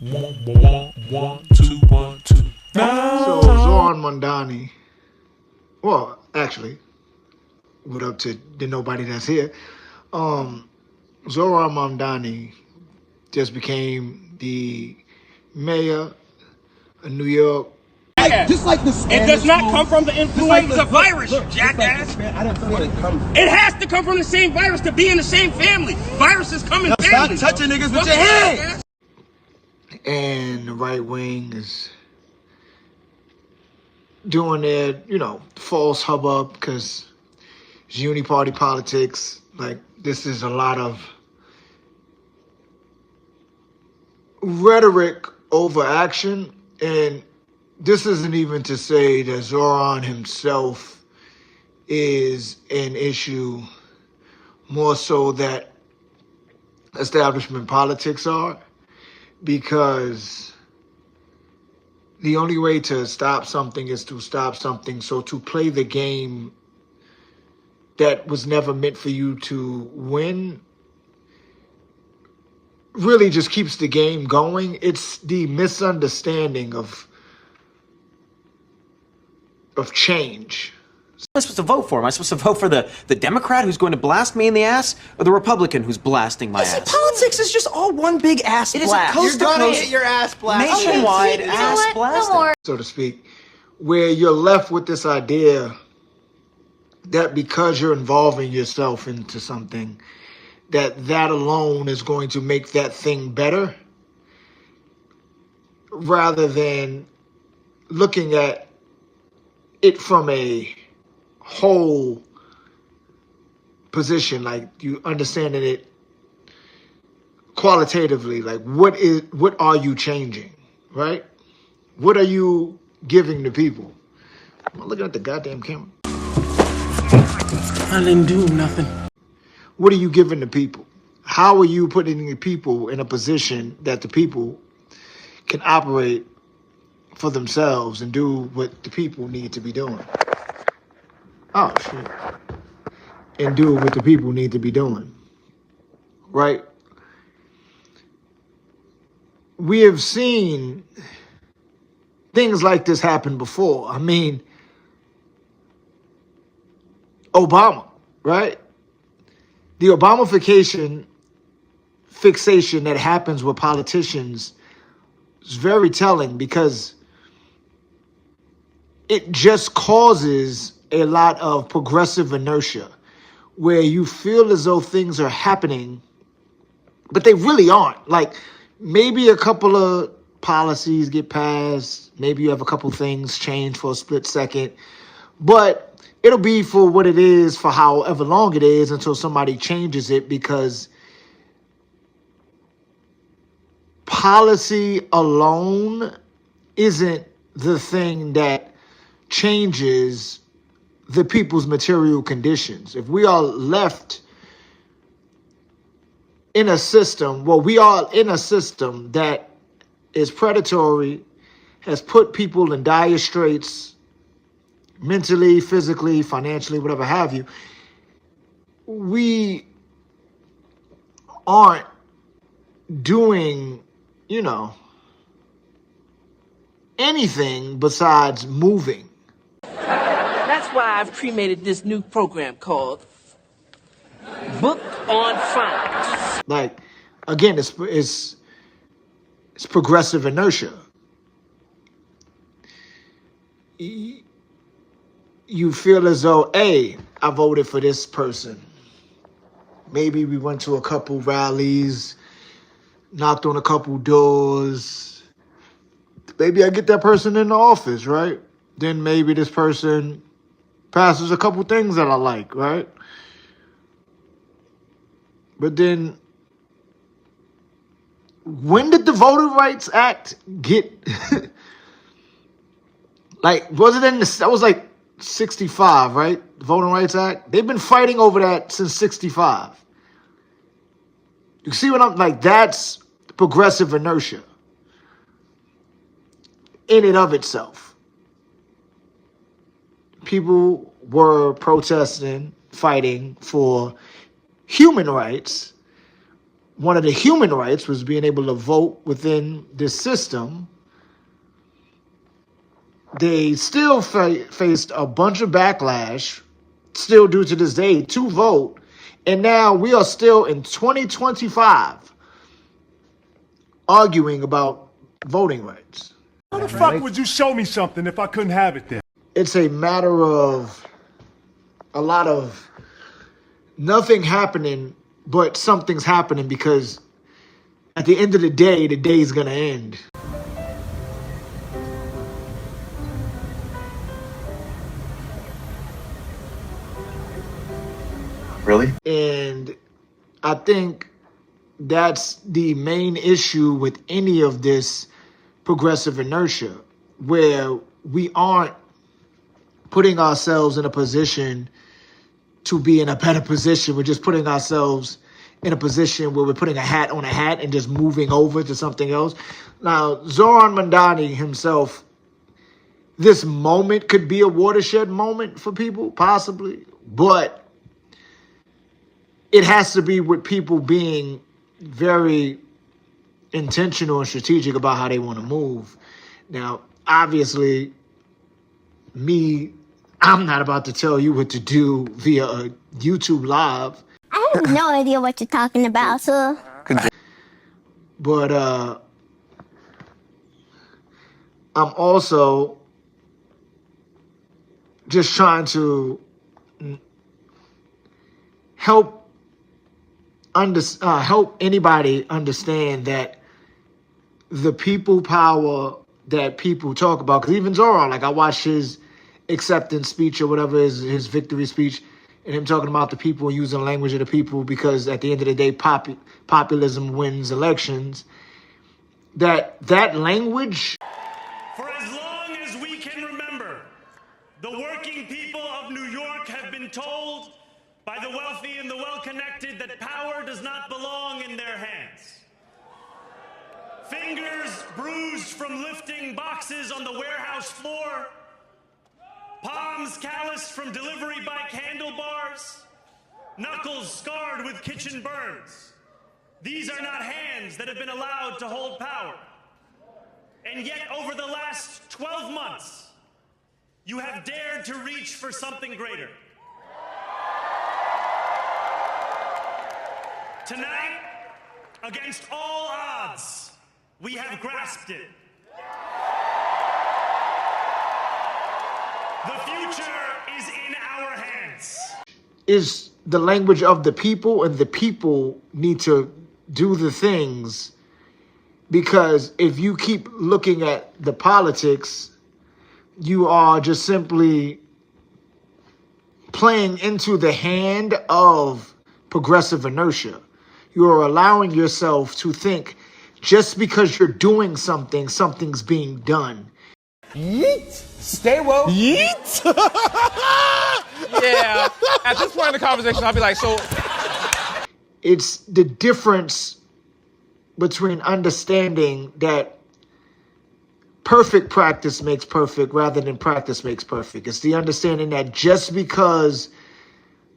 One, two, 1, 2. So Zohran Mamdani, well, actually, what up to the nobody that's here? Zohran Mamdani just became the mayor of New York. Just like the Spanish It does not flu, come from the influenza like virus, look, jackass. I don't know where it comes from. It has to come from the same virus to be in the same family. Viruses come in families. Stop touching niggas with your hands. And the right wing is doing their, false hubbub because it's uni-party politics. Like, this is a lot of rhetoric over action. And this isn't even to say that Zohran himself is an issue, more so that establishment politics are, because the only way to stop something is to stop something. So to play the game that was never meant for you to win really just keeps the game going. It's the misunderstanding of change. Am I supposed to vote for? Am I supposed to vote for the Democrat who's going to blast me in the ass, or the Republican who's blasting my ass? Politics is just all one big ass It is blast. a coast to You're gonna coast, get your ass blasted. nationwide You know ass what? blasting. No more. So to speak, where you're left with this idea that because you're involving yourself into something, that alone is going to make that thing better, rather than looking at it from a whole position, like you understanding it qualitatively, like what are you changing, right? What are you giving the people? I'm looking at the goddamn camera. I didn't do nothing. What are you giving the people? How are you putting the people in a position that the people can operate for themselves and do what the people need to be doing? Oh, shit. And do what the people need to be doing, right? We have seen things like this happen before. I mean, Obama, right? The Obamification fixation that happens with politicians is very telling, because it just causes a lot of progressive inertia where you feel as though things are happening, but they really aren't. Like, maybe a couple of policies get passed, maybe you have a couple things change for a split second, but it'll be for what it is for however long it is until somebody changes it, because policy alone isn't the thing that changes the people's material conditions. If we are left in a system, we are in a system that is predatory, has put people in dire straits, mentally, physically, financially, whatever have you. We aren't doing, anything besides moving. That's why I've cremated this new program called Book on Fine. Like, again, it's progressive inertia. You feel as though, hey, I voted for this person. Maybe we went to a couple rallies, knocked on a couple doors. Maybe I get that person in the office, right? Then maybe this person passes a couple things that I like, right? But then, when did the Voting Rights Act get, like, was it that was like 65, right? The Voting Rights Act. They've been fighting over that since 65. You see what I'm, like, that's progressive inertia in and of itself. People were protesting, fighting for human rights one of the human rights was being able to vote within this system, they still faced a bunch of backlash, still do to this day, to vote. And now we are still in 2025 arguing about voting rights. How the fuck would you show me something if I couldn't have it then? It's a matter of a lot of nothing happening, but something's happening, because at the end of the day's gonna end. Really? And I think that's the main issue with any of this progressive inertia, where we aren't putting ourselves in a position to be in a better position. We're just putting ourselves in a position where we're putting a hat on a hat and just moving over to something else. Now, Zohran Mamdani himself, this moment could be a watershed moment for people, possibly, but it has to be with people being very intentional and strategic about how they want to move. Now, obviously, I'm not about to tell you what to do via a YouTube live. I have no idea what you're talking about, sir. But I'm also just trying to help anybody understand that the people power that people talk about, because even Zohran, like, I watched his acceptance speech or whatever, his victory speech, and him talking about the people, using the language of the people, because at the end of the day, populism wins elections. That language. For as long as we can remember, the working people of New York have been told by the wealthy and the well-connected that power does not belong in their hands. Fingers bruised from lifting boxes on the warehouse floor, palms calloused from delivery bike handlebars, knuckles scarred with kitchen burns. These are not hands that have been allowed to hold power. And yet, over the last 12 months, you have dared to reach for something greater. Tonight, against all odds, we have grasped it. The future is in our hands. Is the language of the people, and the people need to do the things, because if you keep looking at the politics, you are just simply playing into the hand of progressive inertia. You are allowing yourself to think just because you're doing something, something's being done. Yeet. Stay woke. Yeet? Yeah. At this point in the conversation, I'll be like, so. It's the difference between understanding that perfect practice makes perfect rather than practice makes perfect. It's the understanding that just because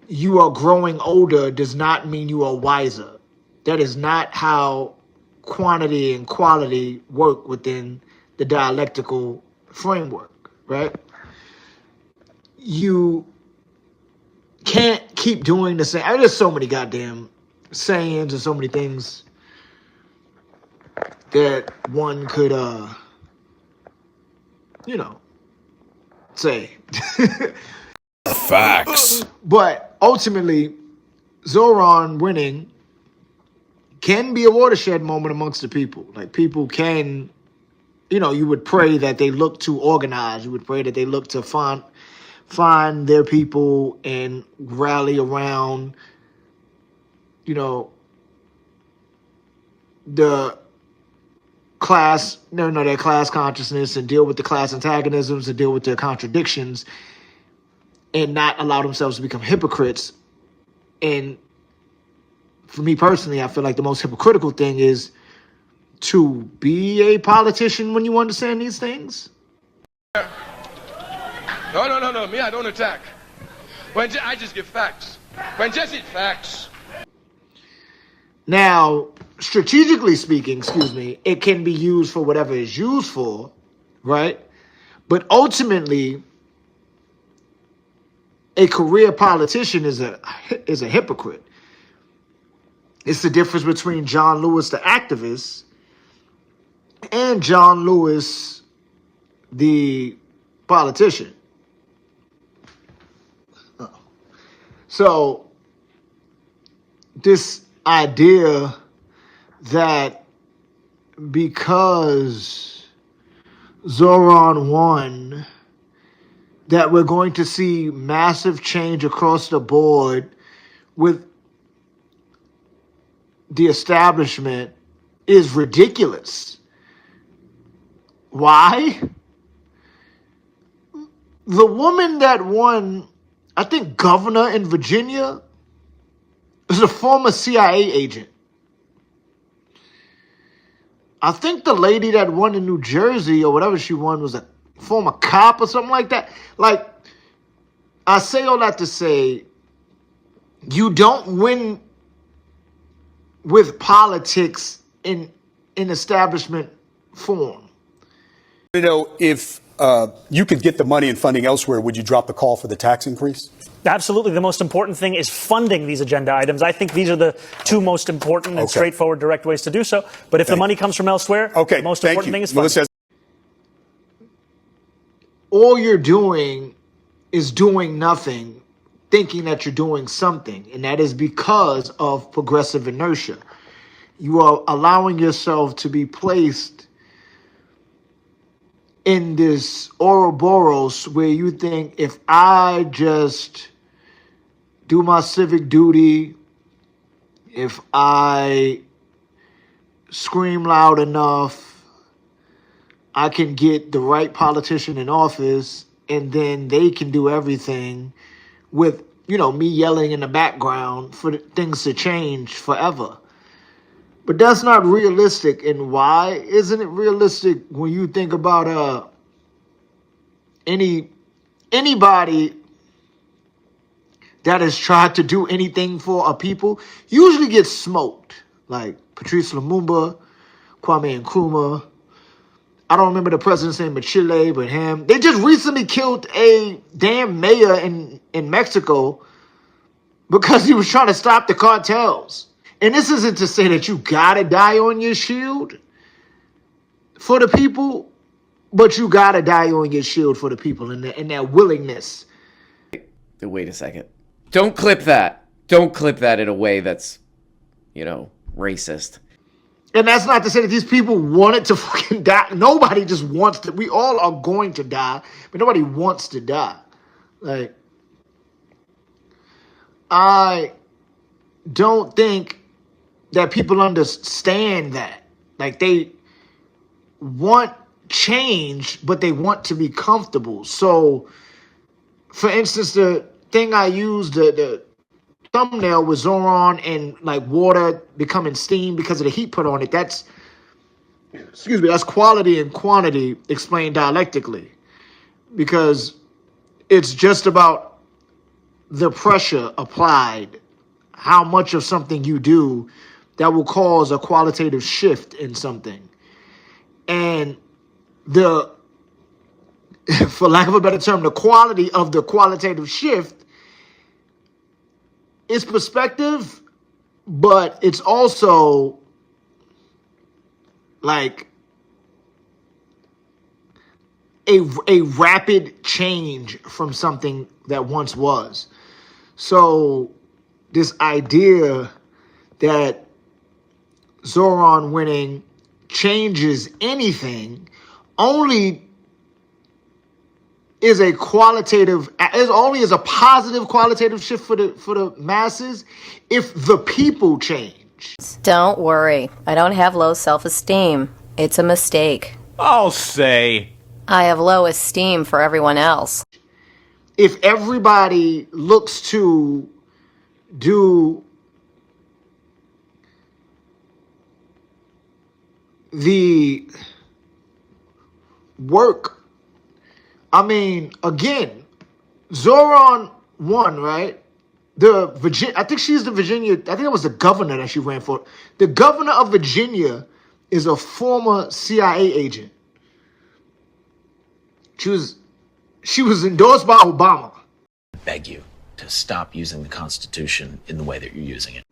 you are growing older does not mean you are wiser. That is not how quantity and quality work within the dialectical framework, right? You can't keep doing the same. There's so many goddamn sayings and so many things that one could, say. Facts. But ultimately, Zohran winning can be a watershed moment amongst the people. Like, people can, you would pray that they look to organize. You would pray that they look to find their people and rally around, the class, their class consciousness, and deal with the class antagonisms and deal with their contradictions, and not allow themselves to become hypocrites. And for me personally, I feel like the most hypocritical thing is to be a politician when you understand these things. No. Me, I don't attack. I just give facts. When just facts. Now, strategically speaking, it can be used for whatever it's used for, right? But ultimately, a career politician is a hypocrite. It's the difference between John Lewis, the activist, and John Lewis, the politician. So, this idea that because Zohran won, that we're going to see massive change across the board with the establishment is ridiculous. Why? The woman that won, I think, governor in Virginia, is a former CIA agent. I think the lady that won in New Jersey or whatever she won was a former cop or something like that. Like, I say all that to say, you don't win with politics in establishment form. You know, if you could get the money and funding elsewhere, would you drop the call for the tax increase? Absolutely. The most important thing is funding these agenda items. I think these are the two most important and straightforward, direct ways to do so. But if the money comes from elsewhere, the most important thing is funding. All you're doing is doing nothing, thinking that you're doing something. And that is because of progressive inertia. You are allowing yourself to be placed in this Ouroboros where you think, if I just do my civic duty, if I scream loud enough, I can get the right politician in office, and then they can do everything with, me yelling in the background for things to change forever. But that's not realistic. And why isn't it realistic when you think about anybody that has tried to do anything for a people usually gets smoked, like Patrice Lumumba, Kwame Nkrumah. I don't remember the president's name of Chile, but him. They just recently killed a damn mayor in Mexico because he was trying to stop the cartels. And this isn't to say that you gotta die on your shield for the people, but you gotta die on your shield for the people and their willingness. Wait a second. Don't clip that. Don't clip that in a way that's, racist. And that's not to say that these people wanted to fucking die. Nobody just wants to. We all are going to die, but nobody wants to die. Like, I don't think that people understand that. Like, they want change, but they want to be comfortable. So, for instance, the thing I used, the thumbnail with Zohran and like water becoming steam because of the heat put on it. That's quality and quantity explained dialectically, because it's just about the pressure applied, how much of something you do that will cause a qualitative shift in something. And for lack of a better term, the quality of the qualitative shift is perspective, but it's also like a rapid change from something that once was. So this idea that Zohran winning changes anything only is a positive qualitative shift for the masses if the people change. Don't worry. I don't have low self-esteem. It's a mistake. I'll say. I have low esteem for everyone else. If everybody looks to do the work, I mean, again, Zohran won, right? I think she's the Virginia, I think it was the governor that she ran for. The governor of Virginia is a former CIA agent. She was endorsed by Obama. I beg you to stop using the Constitution in the way that you're using it.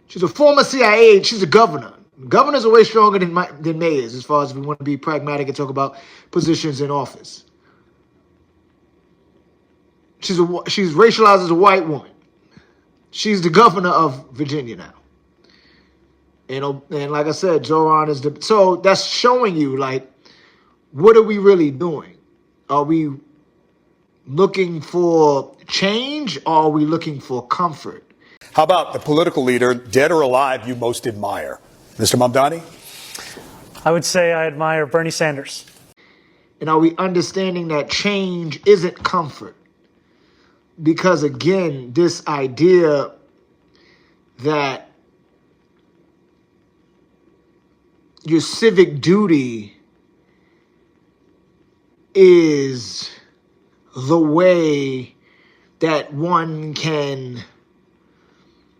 She's a former CIA agent. She's a governor. Governors are way stronger than mayors as far as we want to be pragmatic and talk about positions in office. She's racialized as a white woman. She's the governor of Virginia now. And like I said, Zohran is so that's showing you, like, what are we really doing? Are we looking for change, or are we looking for comfort? How about the political leader, dead or alive, you most admire? Mr. Mamdani? I would say I admire Bernie Sanders. And are we understanding that change isn't comfort? Because again, this idea that your civic duty is the way that one can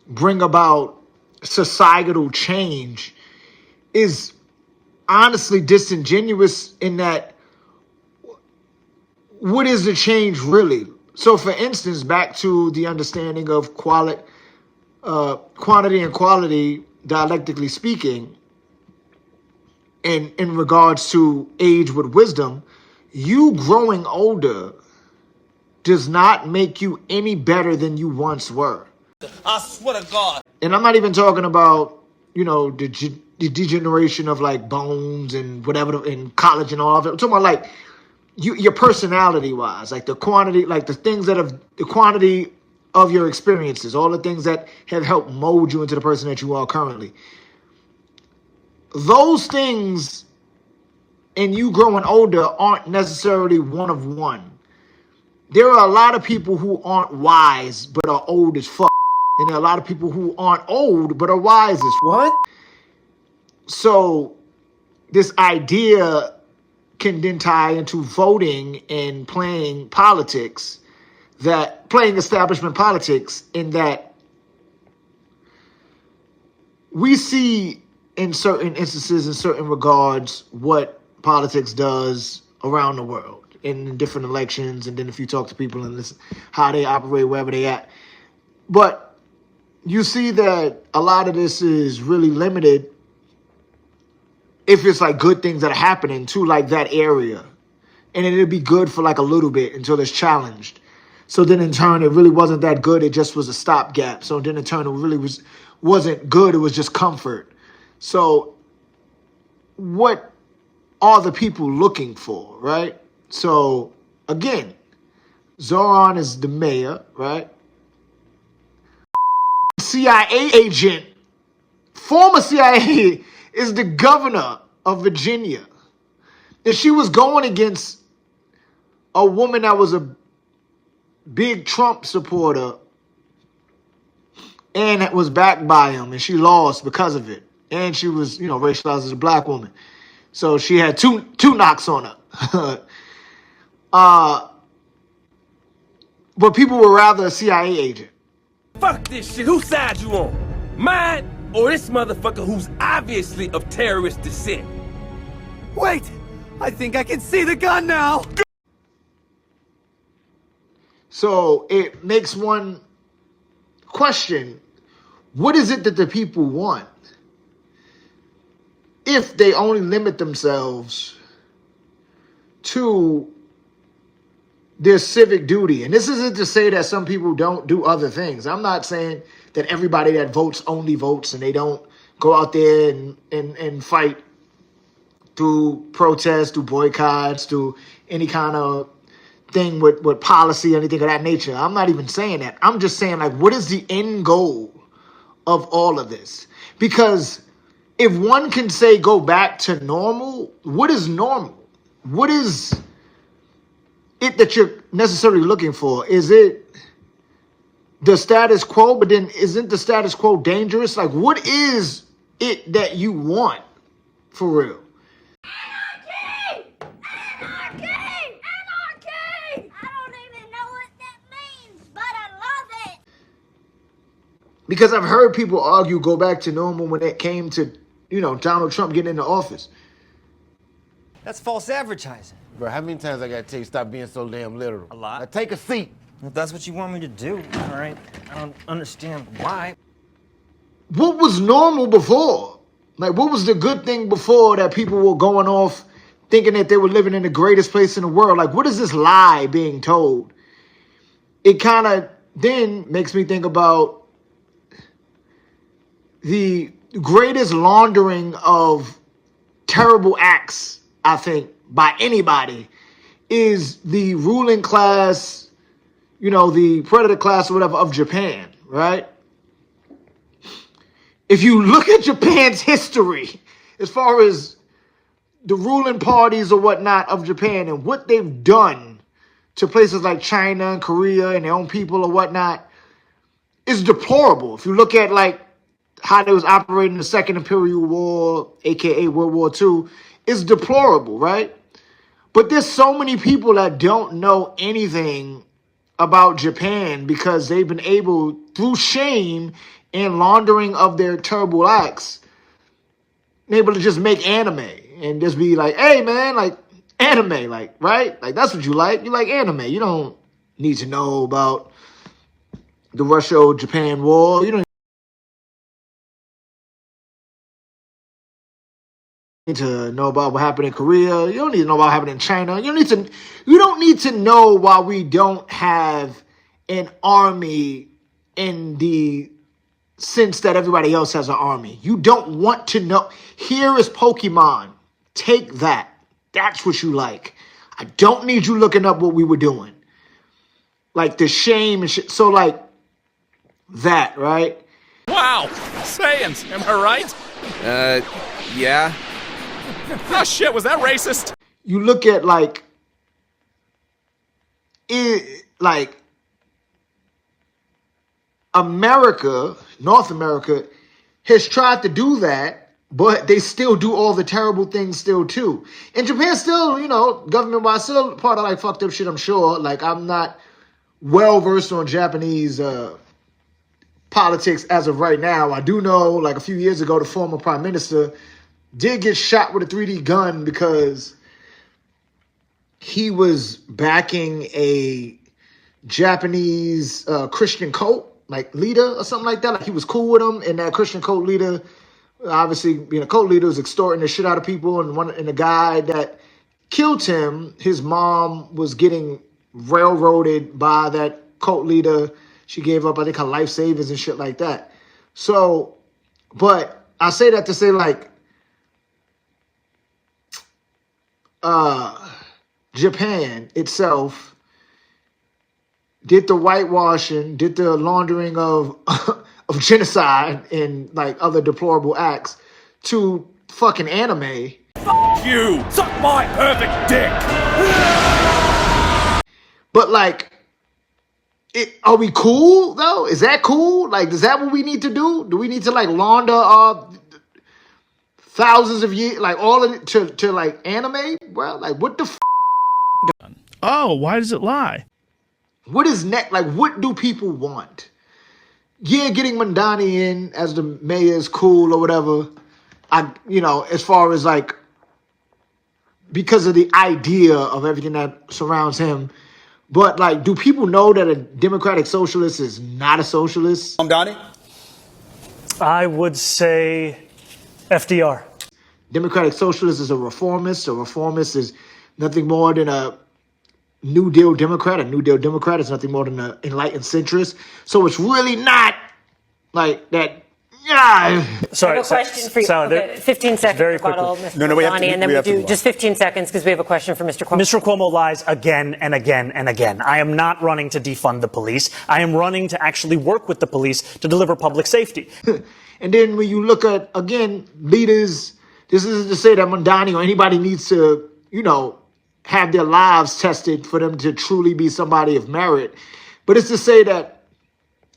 bring about societal change is honestly disingenuous in that what is the change really? So for instance, back to the understanding of quantity and quality, dialectically speaking, and in regards to age with wisdom, you growing older does not make you any better than you once were. I swear to God. And I'm not even talking about, the degeneration of like bones and whatever in college and all of it. I'm talking about like your personality wise, like the quantity, like the things that have the quantity of your experiences, all the things that have helped mold you into the person that you are currently. Those things and you growing older aren't necessarily one of one. There are a lot of people who aren't wise but are old as fuck. And there are a lot of people who aren't old but are wise as fuck. What? So this idea can then tie into voting and playing politics, playing establishment politics, in that we see in certain instances, in certain regards, what politics does around the world in different elections. And then if you talk to people and listen how they operate, wherever they at. But you see that a lot of this is really limited if it's like good things that are happening to like that area. And it'll be good for like a little bit until it's challenged. So then in turn, it really wasn't that good. It just was a stopgap. So then in turn, it really wasn't good. It was just comfort. So what are the people looking for, right? So again, Zohran is the mayor, right? CIA agent, former CIA, is the governor of Virginia. And she was going against a woman that was a big Trump supporter and it was backed by him, and she lost because of it. And she was, racialized as a black woman. So she had two knocks on her. But people were rather a CIA agent. Fuck this shit. Whose side you on? Mine or this motherfucker who's obviously of terrorist descent? Wait! I think I can see the gun now! So it makes one question, what is it that the people want? If they only limit themselves to their civic duty. And this isn't to say that some people don't do other things. I'm not saying that everybody that votes only votes and they don't go out there and fight through protests, through boycotts, through any kind of thing with policy or anything of that nature. I'm not even saying that. I'm just saying, like, what is the end goal of all of this? Because if one can say go back to normal, what is normal? What is it that you're necessarily looking for? Is it the status quo? But then isn't the status quo dangerous? Like, what is it that you want for real? Anarchy! Anarchy! Anarchy! I don't even know what that means, but I love it. Because I've heard people argue, go back to normal when it came to, Donald Trump getting into office. That's false advertising. Bro, how many times I gotta tell you stop being so damn literal? A lot. Now take a seat. If that's what you want me to do, all right. I don't understand why. What was normal before? Like, what was the good thing before that people were going off thinking that they were living in the greatest place in the world? Like, what is this lie being told? It kind of then makes me think about the greatest laundering of terrible acts, I think, by anybody is the ruling class, the predator class or whatever of Japan, right? If you look at Japan's history, as far as the ruling parties or whatnot of Japan and what they've done to places like China and Korea and their own people or whatnot, is deplorable. If you look at like how they was operating the Second Imperial War, aka World War II, is deplorable, right? But there's so many people that don't know anything about Japan because they've been able, through shame and laundering of their terrible acts, able to just make anime and just be like, hey man, like anime, like, right? Like that's what you like. You like anime. You don't need to know about the Russia-Japan war. You don't need to know about what happened in Korea. You don't need to know about what happened in China. You don't need to know why we don't have an army in the sense that everybody else has an army. You don't want to know. Here is Pokemon. Take that. That's what you like. I don't need you looking up what we were doing. Like the shame and shit. So like that, right? Wow. Sayings, am I right? Yeah. Oh shit, was that racist? You look at like America, North America, has tried to do that, but they still do all the terrible things still too. And Japan still, government-wise, still part of like fucked up shit, I'm sure. Like I'm not well versed on Japanese politics as of right now. I do know like a few years ago, the former prime minister did get shot with a 3D gun because he was backing a Japanese Christian cult, like leader or something like that. Like he was cool with him, and that Christian cult leader, obviously being a cult leader, was extorting the shit out of people. And the guy that killed him, his mom was getting railroaded by that cult leader. She gave up, I think, her life savings and shit like that. So, but I say that to say like, Japan itself did the whitewashing, did the laundering of of genocide and like other deplorable acts to fucking anime. Fuck you! Suck my perfect dick! But like, are we cool though? Is that cool? Like, is that what we need to do? Do we need to like launder thousands of years, like all of it to like anime? Well, like what the f? Oh, why does it lie? What is next? Like, what do people want? Yeah, getting Mamdani in as the mayor is cool or whatever. As far as like, because of the idea of everything that surrounds him. But like, do people know that a democratic socialist is not a socialist? Mamdani? I would say FDR. Democratic socialist is a reformist. A reformist is nothing more than a New Deal Democrat. A New Deal Democrat is nothing more than an enlightened centrist. So it's really not like that. Yeah. Sorry, I have a question for you. Okay, 15 seconds. Very quickly. Mr. Mamdani, and then we do just 15 seconds because we have a question for Mr. Cuomo. Mr. Cuomo lies again and again and again. I am not running to defund the police. I am running to actually work with the police to deliver public safety. And then when you look at, again, leaders, this isn't to say that Mamdani or anybody needs to, have their lives tested for them to truly be somebody of merit. But it's to say that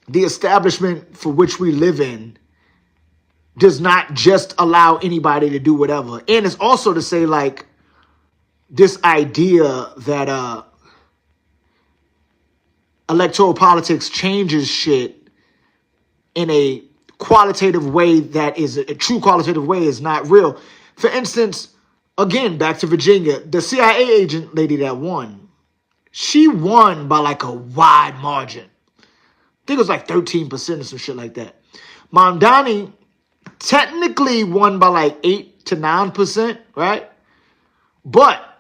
the establishment for which we live in does not just allow anybody to do whatever. And it's also to say, like, this idea that electoral politics changes shit in a qualitative way that is a true qualitative way is not real. For instance, again, back to Virginia, the CIA agent lady that won, she won by like a wide margin. I think it was like 13% or some shit like that. Mamdani technically won by like 8 to 9%, right? But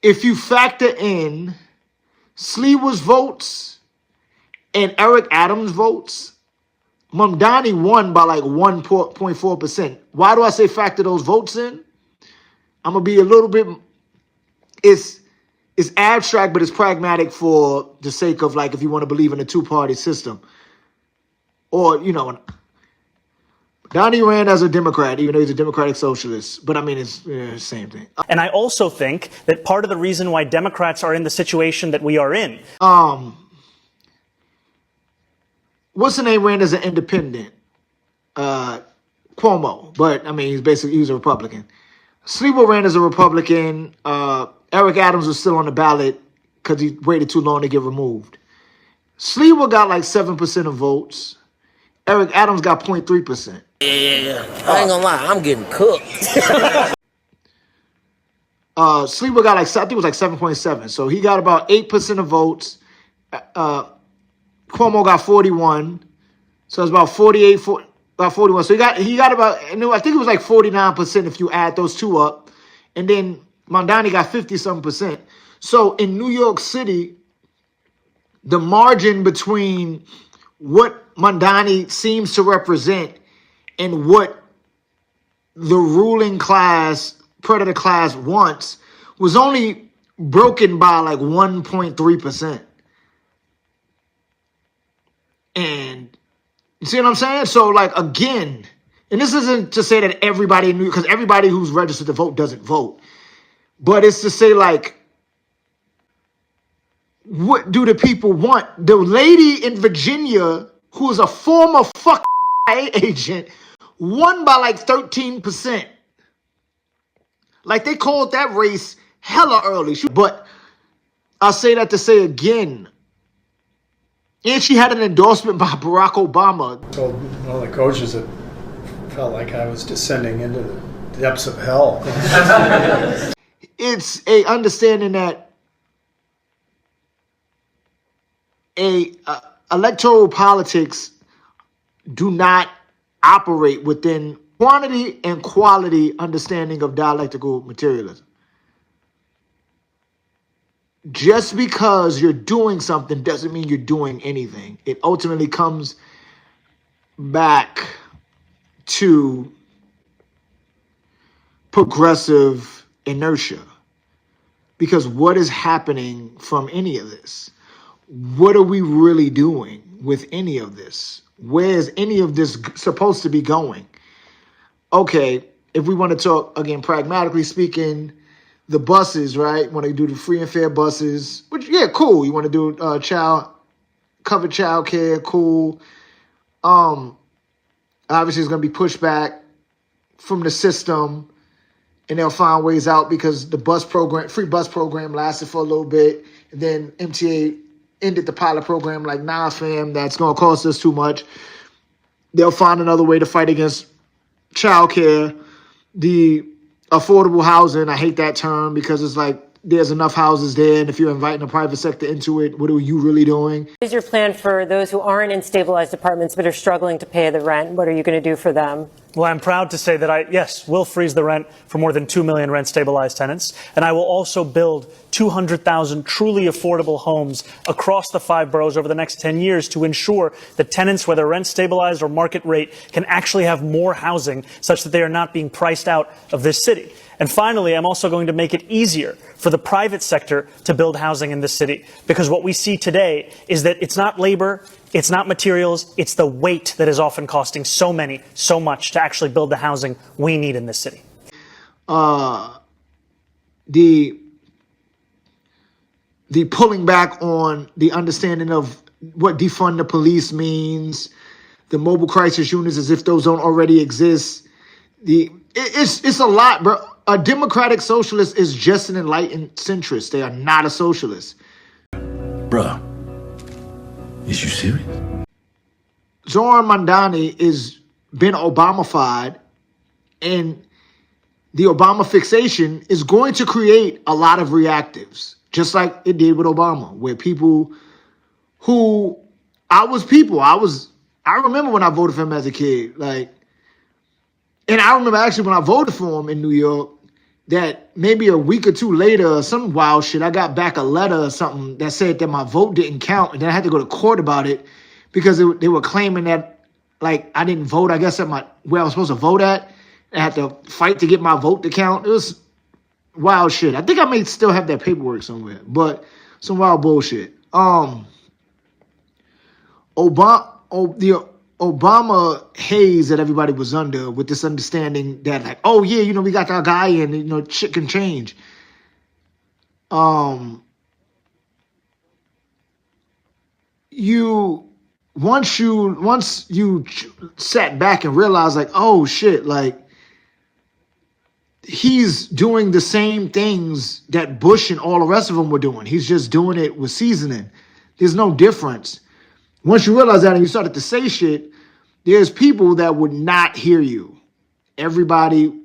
if you factor in Sliwa's votes and Eric Adams' votes, Mamdani won by like 1.4%. Why do I say factor those votes in? I'm going to be a little bit... It's abstract, but it's pragmatic for the sake of, like, if you want to believe in a two-party system. Or, you know, Donnie ran as a Democrat, even though he's a Democratic Socialist. But, I mean, it's the same thing. And I also think that part of the reason why Democrats are in the situation that we are in... What's the name ran as an independent? Cuomo. But, I mean, he was a Republican. Sliwa ran as a Republican. Eric Adams was still on the ballot because he waited too long to get removed. Sliwa got like 7% of votes. Eric Adams got 0.3%. Yeah. I ain't gonna lie, I'm getting cooked. Sliwa got like, I think it was like 7.7. So he got about 8% of votes. Cuomo got 41. So it's about 41. So he got about, I think it was like 49% if you add those two up. And then Mamdani got 50-something%. So in New York City, the margin between what Mamdani seems to represent and what the ruling class, predator class wants was only broken by like 1.3%. And you see what I'm saying? So, like, again, and this isn't to say that everybody knew, because everybody who's registered to vote doesn't vote. But it's to say, like, what do the people want? The lady in Virginia, who is a former CIA agent, won by like 13%. Like, they called that race hella early. But I'll say that to say again, and she had an endorsement by Barack Obama. I told one of the coaches that felt like I was descending into the depths of hell. It's a understanding that electoral politics do not operate within quantity and quality understanding of dialectical materialism. Just because you're doing something doesn't mean you're doing anything. It ultimately comes back to progressive inertia. Because what is happening from any of this? What are we really doing with any of this? Where is any of this supposed to be going? Okay, if we want to talk, again, pragmatically speaking, the buses, right? Want to do the free and fair buses, which, yeah, cool. You want to do covered child care, cool. Obviously, it's going to be pushed back from the system, and they'll find ways out because the free bus program lasted for a little bit, and then MTA ended the pilot program like, nah, fam, that's going to cost us too much. They'll find another way to fight against child care. The affordable housing, I hate that term because it's like there's enough houses there, and if you're inviting the private sector into it, what are you really doing? What is your plan for those who aren't in stabilized apartments but are struggling to pay the rent? What are you going to do for them? Well, I'm proud to say that yes, will freeze the rent for more than 2 million rent-stabilized tenants, and I will also build 200,000 truly affordable homes across the 5 boroughs over the next 10 years to ensure that tenants, whether rent-stabilized or market rate, can actually have more housing such that they are not being priced out of this city. And finally, I'm also going to make it easier for the private sector to build housing in this city, because what we see today is that it's not labor, it's not materials, it's the weight that is often costing so much to actually build the housing we need in this city. The pulling back on the understanding of what defund the police means, the mobile crisis units as if those don't already exist. It's a lot, bro. A democratic socialist is just an enlightened centrist. They are not a socialist. Bruh, is you serious? Zohran Mamdani is been Obama-fied, and the Obama fixation is going to create a lot of reactives, just like it did with Obama, where people who I remember when I voted for him as a kid, and I remember actually when I voted for him in New York, that maybe a week or two later, some wild shit, I got back a letter or something that said that my vote didn't count, and then I had to go to court about it because they were claiming that I didn't vote, I guess, at where I was supposed to vote at. I had to fight to get my vote to count. It was wild shit. I think I may still have that paperwork somewhere, but some wild bullshit. The Obama haze that everybody was under, with this understanding that oh yeah, we got our guy and shit can change. Once you sat back and realized oh shit, he's doing the same things that Bush and all the rest of them were doing. He's just doing it with seasoning. There's no difference. Once you realize that and you started to say shit, there's people that would not hear you. Everybody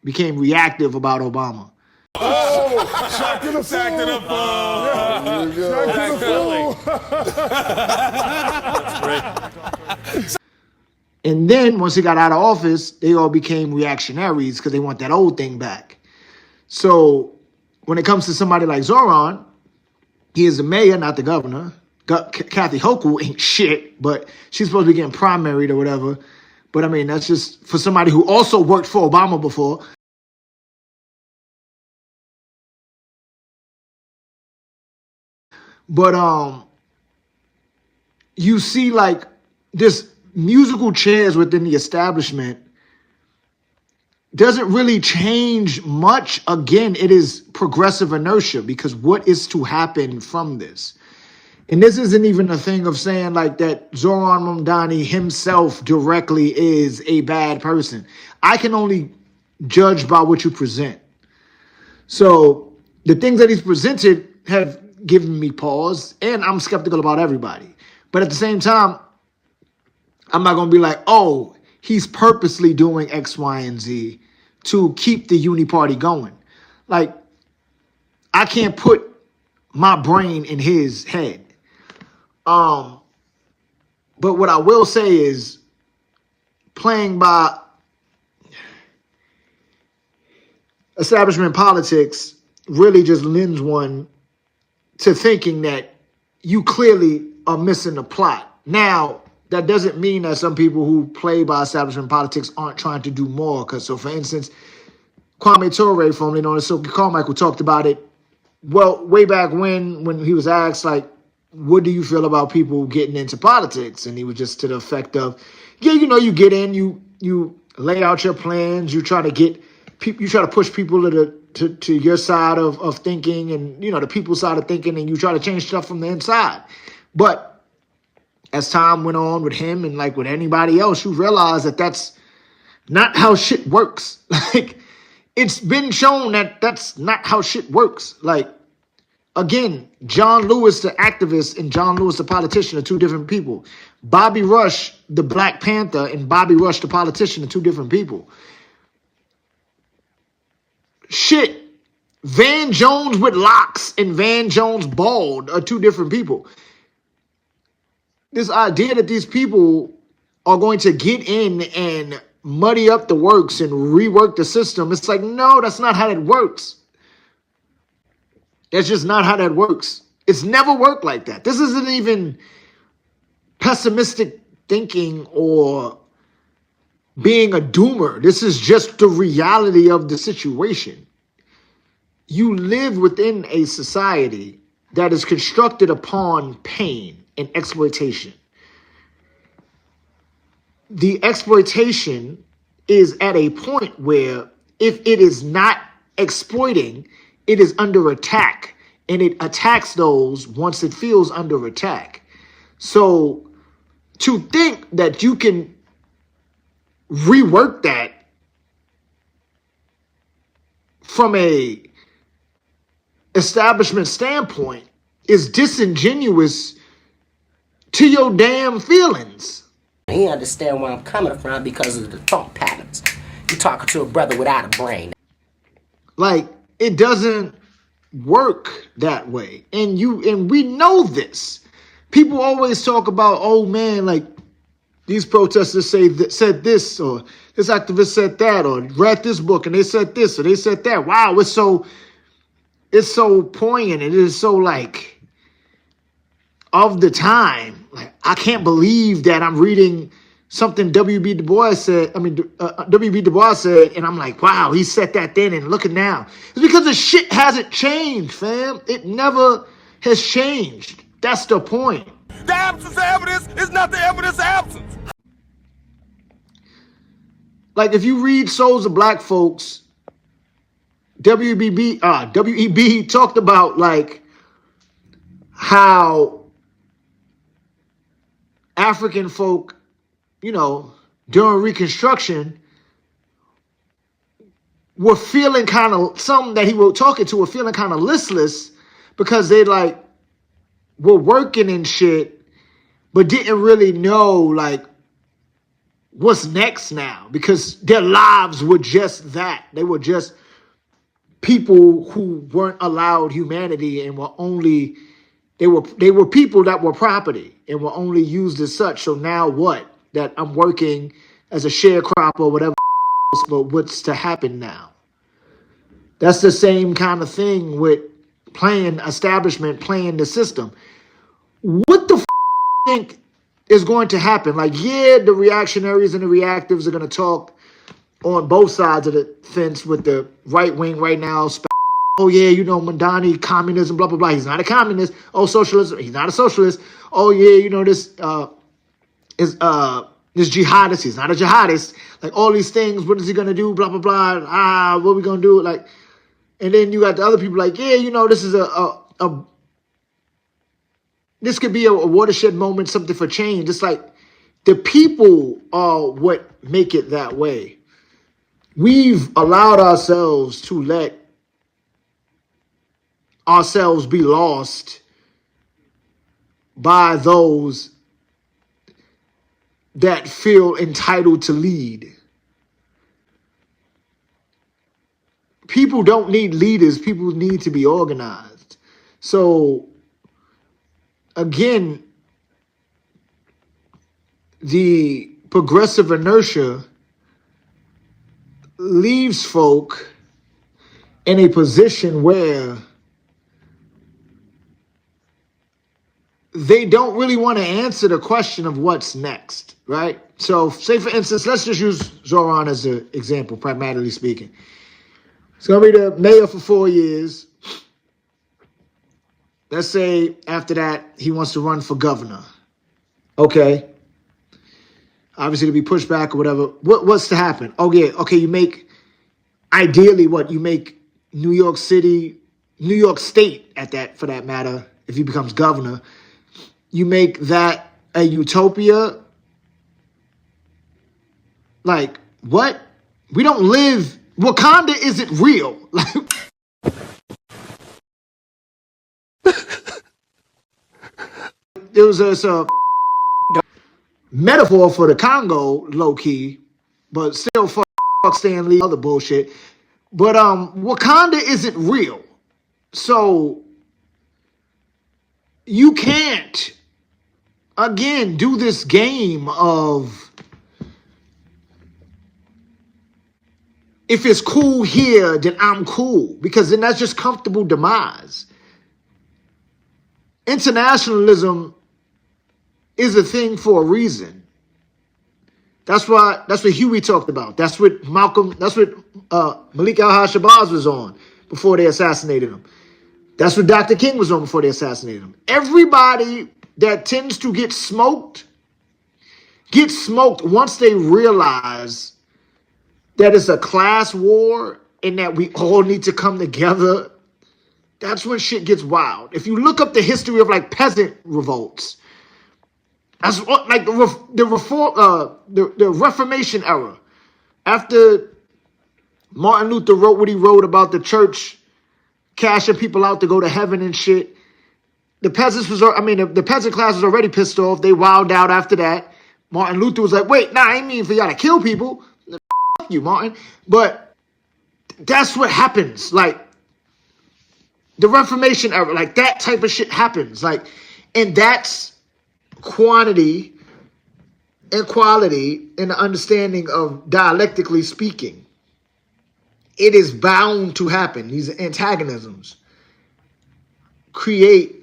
became reactive about Obama. Oh, shock to the fool. And then once he got out of office, they all became reactionaries because they want that old thing back. So when it comes to somebody like Zohran, he is the mayor, not the governor. Kathy Hochul ain't shit, but she's supposed to be getting primaried or whatever. But I mean, that's just for somebody who also worked for Obama before. But you see this musical chairs within the establishment doesn't really change much. Again, it is progressive inertia, because what is to happen from this? And this isn't even a thing of saying that Zohran Mamdani himself directly is a bad person. I can only judge by what you present. So the things that he's presented have given me pause, and I'm skeptical about everybody. But at the same time, I'm not going to be oh, he's purposely doing X, Y, and Z to keep the uni party going. I can't put my brain in his head. But what I will say is, playing by establishment politics really just lends one to thinking that you clearly are missing the plot. Now, that doesn't mean that some people who play by establishment politics aren't trying to do more. So, for instance, Kwame Ture, formerly known as Silky Carmichael, talked about it way back when he was asked, what do you feel about people getting into politics? And he was just to the effect of, yeah, you get in, you lay out your plans, you try to push people to your side of thinking, and the people's side of thinking, and you try to change stuff from the inside. But as time went on with him and with anybody else, you realize that that's not how shit works. It's been shown that that's not how shit works. Again, John Lewis, the activist, and John Lewis, the politician, are two different people. Bobby Rush, the Black Panther, and Bobby Rush, the politician, are two different people. Shit. Van Jones with locks and Van Jones bald are two different people. This idea that these people are going to get in and muddy up the works and rework the system, it's no, that's not how it works. That's just not how that works. It's never worked like that. This isn't even pessimistic thinking or being a doomer. This is just the reality of the situation. You live within a society that is constructed upon pain and exploitation. The exploitation is at a point where if it is not exploiting, it is under attack, and it attacks those once it feels under attack. So to think that you can rework that from a establishment standpoint is disingenuous to your damn feelings. He understand where I'm coming from because of the thought patterns. You talking to a brother without a brain. Like, it doesn't work that way. And we know this. People always talk about, oh man, like these protesters said this, or this activist said that, or read this book and they said this or they said that. Wow, it's so poignant. It is so like of the time. Like, I can't believe that I'm reading something W.B. Du Bois said, W.B. Du Bois said, and I'm like, wow, he said that then, and look at now. It's because the shit hasn't changed, fam. It never has changed. That's the point. The absence of evidence is not the evidence of absence. Like, if you read Souls of Black Folks, W.E.B. talked about, like, how African folk, you know, during Reconstruction were feeling kind of, some that he was talking to were feeling kind of listless because they like were working and shit, but didn't really know like what's next now because their lives were just that. They were just people who weren't allowed humanity and were only, they were people that were property and were only used as such. So now what? That I'm working as a sharecropper or whatever, but what's to happen now? That's the same kind of thing with playing establishment, playing the system. What the think is going to happen? Like, yeah, the reactionaries and the reactives are going to talk on both sides of the fence with the right wing right now. Oh, yeah, you know, Mamdani, communism, blah, blah, blah. He's not a communist. Oh, socialism. He's not a socialist. Oh, yeah, you know, this jihadist. He's not a jihadist. Like, all these things. What is he going to do? Blah, blah, blah. What are we going to do? Like, and then you got the other people like, yeah, you know, this is this could be a watershed moment, something for change. It's like the people are what make it that way. We've allowed ourselves to let ourselves be lost by those that feel entitled to lead. People don't need leaders. People need to be organized. So, again, the progressive inertia leaves folk in a position where they don't really want to answer the question of what's next, right? So, say for instance, let's just use Zohran as an example, pragmatically speaking. He's going to be the mayor for 4 years. Let's say after that, he wants to run for governor. Okay. Obviously, to be pushed back or whatever. What's to happen? Oh, yeah. Okay, you make, ideally, what? You make New York City, New York State, at that, for that matter, if he becomes governor, you make that a utopia. Like, what? We don't live, Wakanda isn't real. There was a metaphor for the Congo, low-key, but still fuck Stan Lee, other bullshit. But Wakanda isn't real. So you can't, again, do this game of, if it's cool here, then I'm cool. Because then that's just comfortable demise. Internationalism is a thing for a reason. That's what Huey talked about. That's what Malik al-Shabazz was on before they assassinated him. That's what Dr. King was on before they assassinated him. Everybody that tends to get smoked once they realize that it's a class war and that we all need to come together. That's when shit gets wild. If you look up the history of like peasant revolts, that's what, like the Reformation era. After Martin Luther wrote what he wrote about the church cashing people out to go to heaven and shit, the peasants the peasant class was already pissed off. They wilded out after that. Martin Luther was like, wait, nah, I ain't mean for y'all to kill people. Fuck you, Martin. But that's what happens. Like, the Reformation era, like that type of shit happens. Like, and that's quantity and quality in the understanding of dialectically speaking. It is bound to happen. These antagonisms create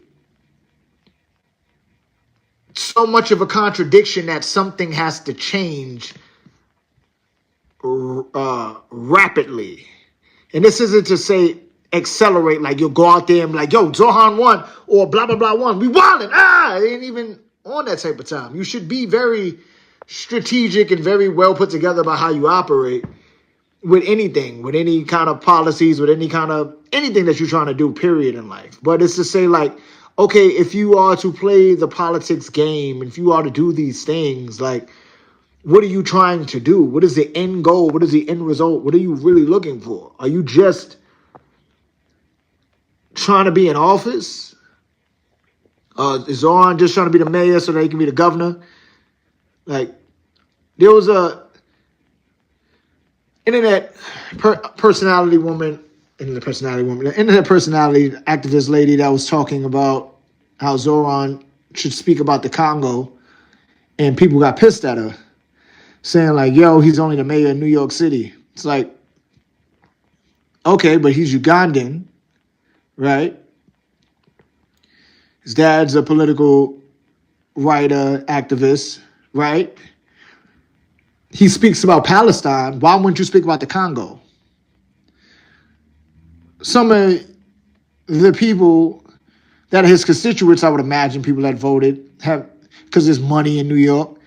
so much of a contradiction that something has to change rapidly. And this isn't to say accelerate, like you'll go out there and be like, yo, Zohran won, or blah, blah, blah won. We wildin'. It ain't even on that type of time. You should be very strategic and very well put together about how you operate with anything, with any kind of policies, with any kind of anything that you're trying to do, period, in life. But it's to say, like, okay, if you are to play the politics game, if you are to do these things, like, what are you trying to do? What is the end goal? What is the end result? What are you really looking for? Are you just trying to be in office? Is Zohran just trying to be the mayor so that he can be the governor? Like, there was a internet personality activist lady that was talking about how Zohran should speak about the Congo, and people got pissed at her, saying like, yo, he's only the mayor of New York City. It's like, okay, but he's Ugandan, right? His dad's a political writer, activist, right? He speaks about Palestine. Why wouldn't you speak about the Congo? Some of the people that are his constituents, I would imagine, people that voted, have, because there's money in New York,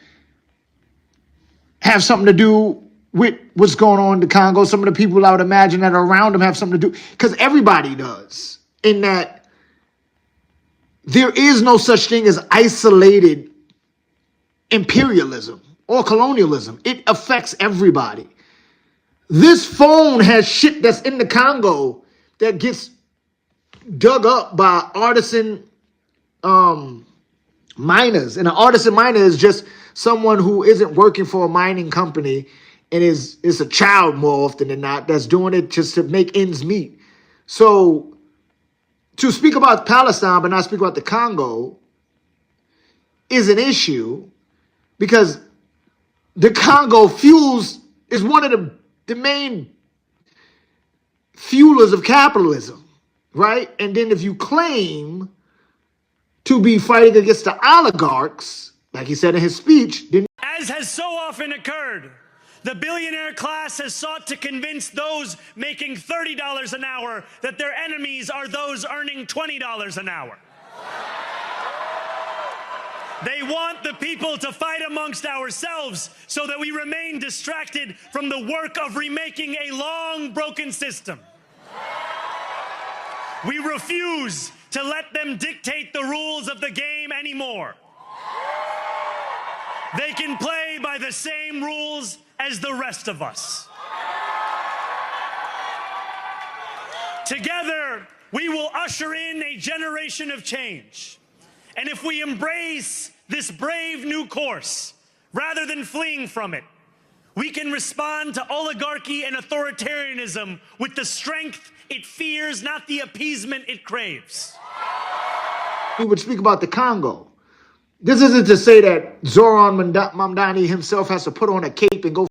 have something to do with what's going on in the Congo. Some of the people I would imagine that are around him have something to do, because everybody does, in that there is no such thing as isolated imperialism or colonialism. It affects everybody. This phone has shit that's in the Congo that gets dug up by artisan miners. And an artisan miner is just someone who isn't working for a mining company and is a child more often than not that's doing it just to make ends meet. So to speak about Palestine but not speak about the Congo is an issue, because the Congo is one of the main fuelers of capitalism, right? And then if you claim to be fighting against the oligarchs, like he said in his speech, then as has so often occurred, the billionaire class has sought to convince those making $30 an hour that their enemies are those earning $20 an hour. They want the people to fight amongst ourselves so that we remain distracted from the work of remaking a long broken system. We refuse to let them dictate the rules of the game anymore. They can play by the same rules as the rest of us. Together, we will usher in a generation of change. And if we embrace this brave new course, rather than fleeing from it, we can respond to oligarchy and authoritarianism with the strength it fears, not the appeasement it craves. he would speak about the Congo. This isn't to say that Zohran Mamdani himself has to put on a cape and go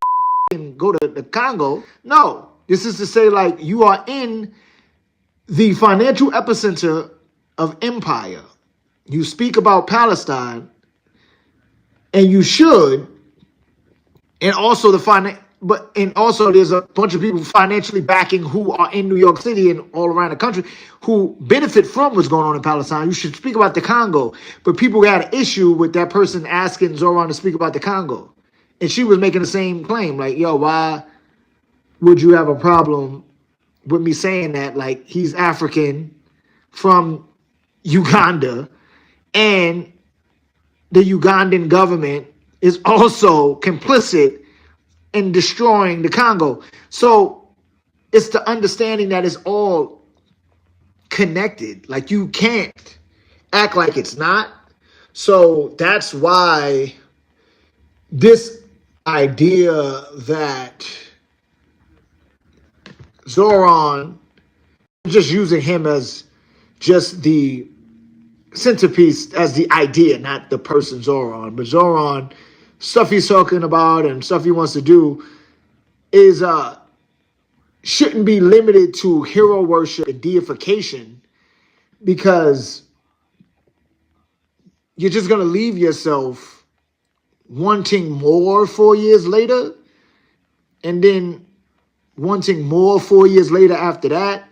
to the Congo. No, this is to say, like, you are in the financial epicenter of empire. You speak about Palestine, and you should, and also also there's a bunch of people financially backing who are in New York City and all around the country who benefit from what's going on in Palestine. You should speak about the Congo. But people had an issue with that person asking Zohran to speak about the Congo. And she was making the same claim, like, yo, why would you have a problem with me saying that? Like, he's African from Uganda, and the Ugandan government is also complicit in destroying the Congo. So it's the understanding that it's all connected. Like, you can't act like it's not. So that's why this idea that Zohran, just using him as just the centerpiece, as the idea, not the person Zohran, but Zohran, stuff he's talking about and stuff he wants to do is shouldn't be limited to hero worship and deification, because you're just going to leave yourself wanting more 4 years later, and then wanting more 4 years later after that,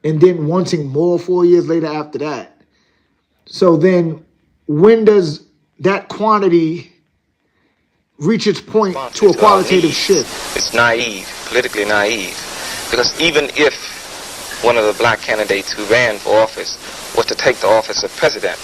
and then wanting more 4 years later after that. So then when does that quantity reach its point to a qualitative shift? It's naive, politically naive, because even if one of the black candidates who ran for office was to take the office of president,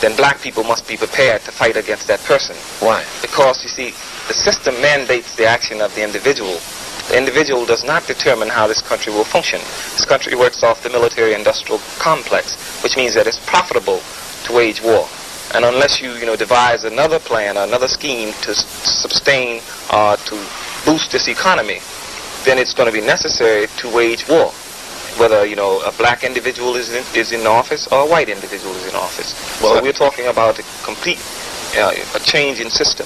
then black people must be prepared to fight against that person. Why? Because, you see, the system mandates the action of the individual. The individual does not determine how this country will function. This country works off the military-industrial complex, which means that it's profitable to wage war. And unless you, devise another plan, another scheme to sustain, to boost this economy, then it's going to be necessary to wage war. Whether, a black individual is in office or a white individual is in office. Well, so we're talking about a complete, a change in system.